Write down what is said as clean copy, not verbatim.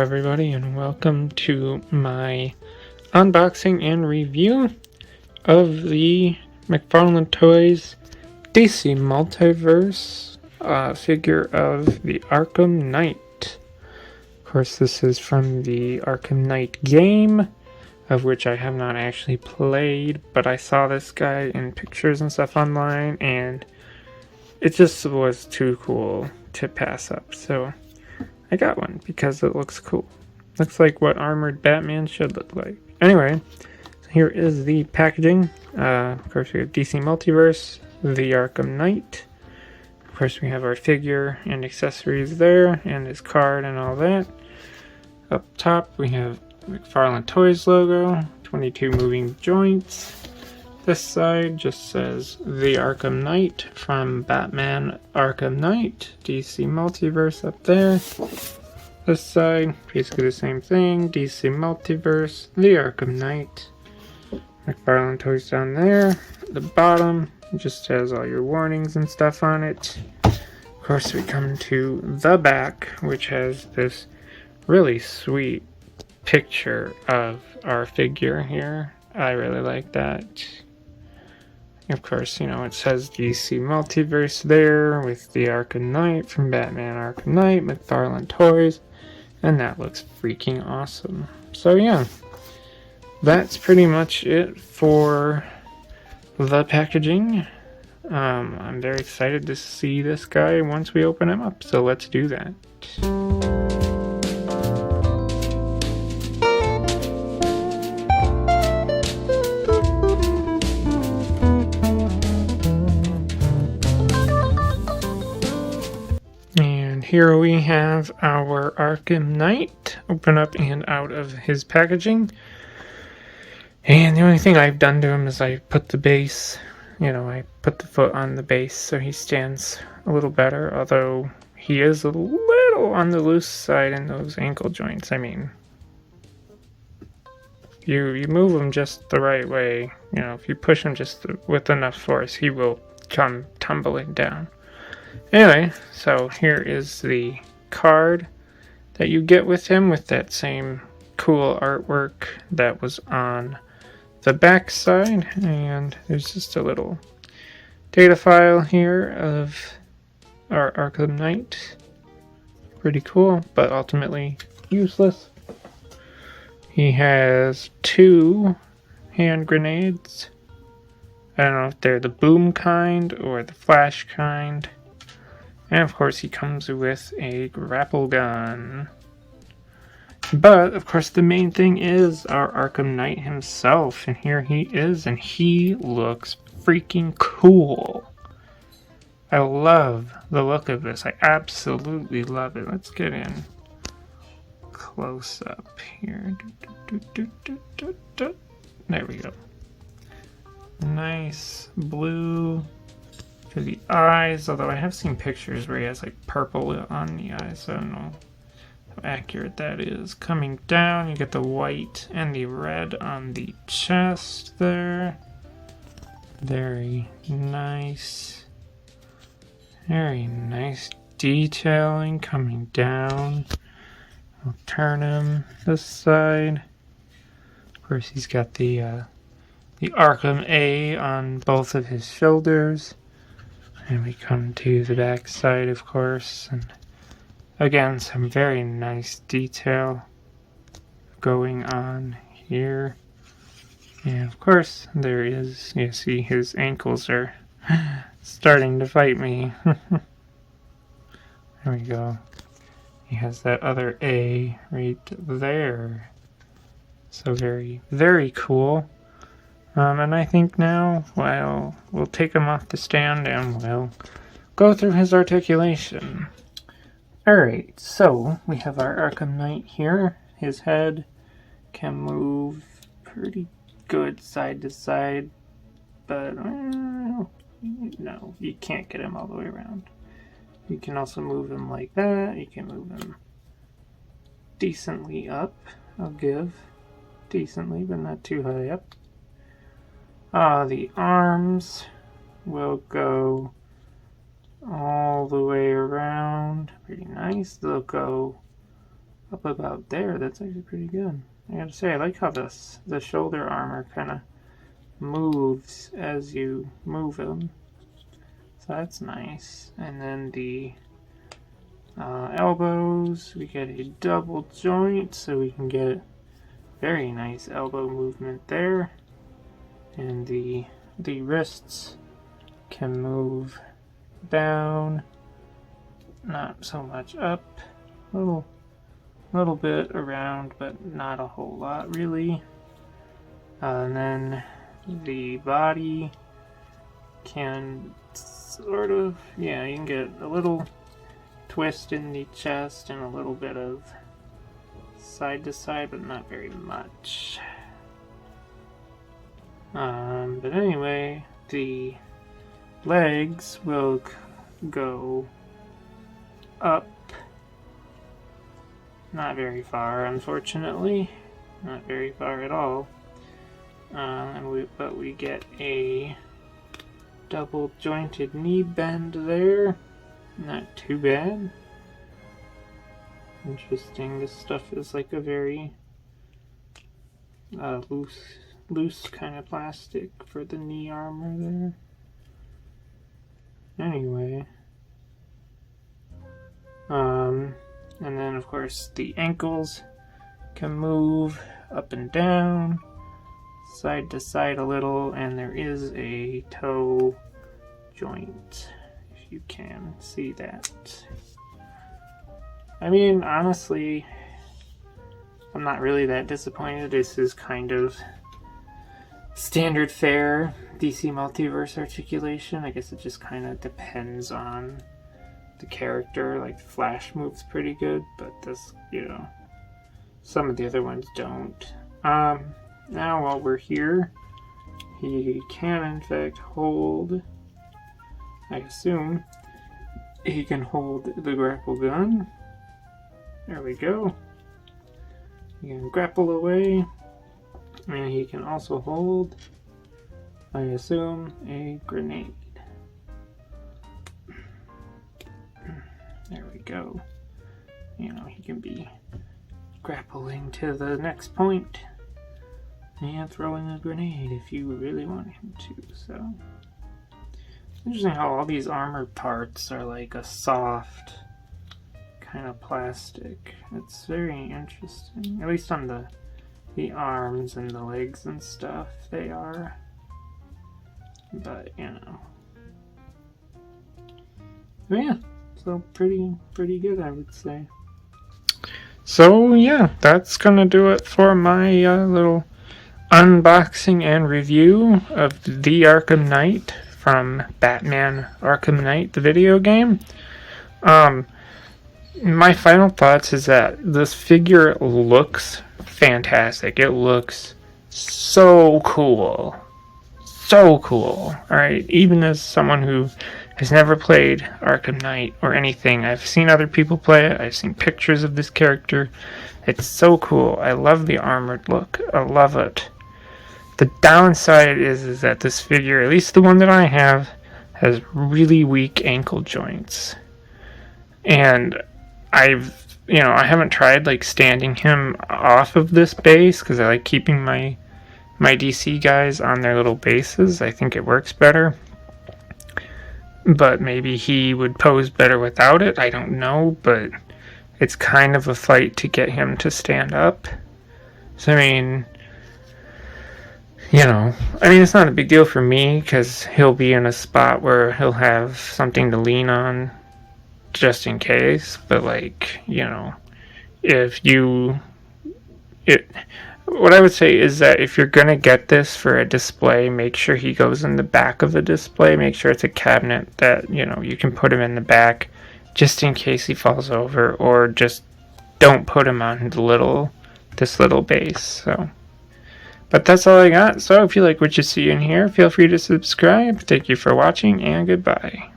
everybody, and welcome to my unboxing and review of the McFarlane Toys DC Multiverse figure of the Arkham Knight. Of course, this is from the Arkham Knight game, of which I have not actually played, but I saw this guy in pictures and stuff online, and it just was too cool to pass up, so I got one because it looks cool. Looks like what armored Batman should look like. Anyway, so here is the packaging. Of course, we have DC Multiverse, the Arkham Knight. Of course, we have our figure and accessories there, and his card and all that. Up top, we have McFarlane Toys logo, 22 moving joints. This side just says the Arkham Knight from Batman Arkham Knight, DC Multiverse up there. This side, basically the same thing, DC Multiverse, the Arkham Knight. McFarlane Toys down there. The bottom just has all your warnings and stuff on it. Of course, we come to the back, which has this really sweet picture of our figure here. I really like that. Of course, you know, it says DC Multiverse there with the Arkham Knight from Batman Arkham Knight, McFarlane Toys, and that looks freaking awesome. So yeah, that's pretty much it for the packaging. I'm very excited to see this guy once we open him up, so let's do that. Here we have our Arkham Knight open up and out of his packaging. And the only thing I've done to him is I put the base, I put the foot on the base so he stands a little better, although he is a little on the loose side in those ankle joints. I mean, you move him just the right way, if you push him just with enough force, he will come tumbling down. Anyway, so here is the card that you get with him with that same cool artwork that was on the back side, and there's just a little data file here of our Arkham Knight. Pretty cool, but ultimately useless. He has 2 hand grenades. I don't know if they're the boom kind or the flash kind. And of course he comes with a grapple gun. But of course the main thing is our Arkham Knight himself. And here he is, and he looks freaking cool. I love the look of this. I absolutely love it. Let's get in close up here. There we go. Nice blue for the eyes, although I have seen pictures where he has like purple on the eyes, so I don't know how accurate that is. Coming down, you get the white and the red on the chest there. Very nice. Very nice detailing coming down. I'll turn him this side. Of course, he's got the Arkham A on both of his shoulders. And we come to the back side, of course, and again, some very nice detail going on here. And of course, there is, you see his ankles are starting to fight me. There we go. He has that other A right there. So very, very cool. And I think now, well, we'll take him off the stand and we'll go through his articulation. Alright, so we have our Arkham Knight here. His head can move pretty good side to side, but no, you can't get him all the way around. You can also move him like that. You can move him decently up, I'll give. Decently, but not too high up. The arms will go all the way around. Pretty nice. They'll go up about there. That's actually pretty good. I gotta say, I like how the shoulder armor kind of moves as you move them. So that's nice. And then the elbows, we get a double joint, so we can get very nice elbow movement there. And the wrists can move down, not so much up, little bit around, but not a whole lot really. And then the body can sort of, yeah, you can get a little twist in the chest and a little bit of side to side, but not very much. But anyway, the legs will go up, not very far, unfortunately, not very far at all. But we get a double jointed knee bend there. Not too bad. Interesting. This stuff is like a very loose kind of plastic for the knee armor there. Anyway. And then of course the ankles can move up and down, side to side a little, and there is a toe joint, if you can see that. I mean, honestly, I'm not really that disappointed. This is kind of standard fare DC Multiverse articulation. I guess it just kind of depends on the character. Like Flash moves pretty good, but this, you know, some of the other ones don't. Now while we're here, he can in fact hold, I assume, he can hold the grapple gun. There we go. He can grapple away, and he can also hold, I assume, a grenade. There we go. You know, he can be grappling to the next point and throwing a grenade if you really want him to. So interesting how all these armored parts are like a soft kind of plastic. It's very interesting. At least on the arms and the legs and stuff, they are. But you know. But yeah, so pretty good, I would say. So yeah, that's gonna do it for my little unboxing and review of the Arkham Knight from Batman Arkham Knight, the video game. My final thoughts is that this figure looks fantastic. It looks so cool. So cool. Alright, even as someone who has never played Arkham Knight or anything, I've seen other people play it. I've seen pictures of this character. It's so cool. I love the armored look. I love it. The downside is that this figure, at least the one that I have, has really weak ankle joints. And I haven't tried like standing him off of this base because I like keeping my DC guys on their little bases. I think it works better. But maybe he would pose better without it. I don't know, but it's kind of a fight to get him to stand up. So I mean, it's not a big deal for me because he'll be in a spot where he'll have something to lean on just in case. But what I would say is that if you're gonna get this for a display, make sure he goes in the back of the display. Make sure it's a cabinet that you can put him in the back just in case he falls over, or just don't put him on this little base. So, but that's all I got. So if you like what you see in here, feel free to subscribe. Thank you for watching, and goodbye.